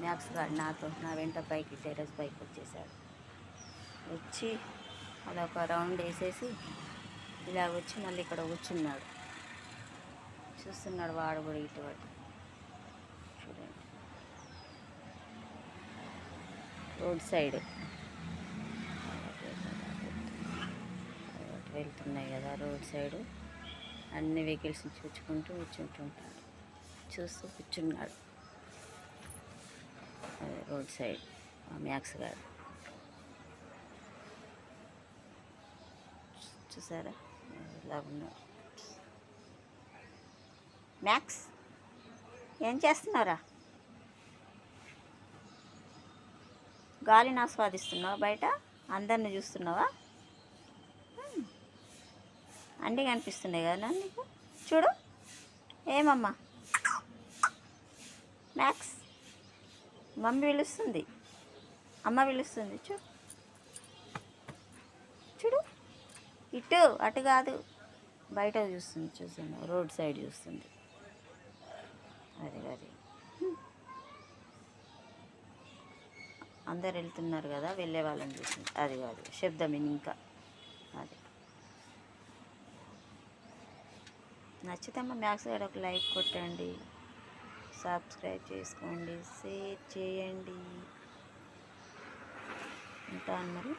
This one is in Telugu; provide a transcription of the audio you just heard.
మ్యాక్స్ గాడు నా వెంట పైకి టెర్రస్ పైకి వచ్చేసాడు. వచ్చి అలా ఒక రౌండ్ వేసేసి ఇలా వచ్చి మళ్ళీ ఇక్కడ కూర్చున్నాడు. చూస్తున్నాడు వాడు కూడా ఇటువంటి. చూడండి, రోడ్ సైడ్ వెళ్తున్నాయి కదా, రోడ్ సైడు అన్ని వెహికల్స్ని చూసుకుంటూ కూర్చుంటుంటాడు. చూస్తూ కూర్చున్నాడు. అదే రోడ్ సైడ్ మ్యాక్స్ గారు. చూసారా ఇలా ఉన్నాడు. మ్యాక్స్, ఏం చేస్తున్నారా? గాలిని ఆస్వాదిస్తున్నావా? బయట అందరిని చూస్తున్నావా? అన్నీ కనిపిస్తున్నాయి కదా నీకు. చూడు, ఏమమ్మా మ్యాక్స్, మమ్మీ పిలుస్తుంది, అమ్మ పిలుస్తుంది. చూడు, ఇటు అటు కాదు, బయట చూస్తుంది. చూసాను, రోడ్ సైడ్ చూస్తుంది. అది అందరు వెళ్తున్నారు కదా, వెళ్ళే వాళ్ళని చూస్తుంది. అది కాదు శబ్దం ఇంకా. అది నచ్చితే అమ్మ మ్యాక్స్ గారు ఒక లైక్ కొట్టండి, సబ్స్క్రైబ్ చేసుకోండి, షేర్ చేయండి. ఉంటాను మరి.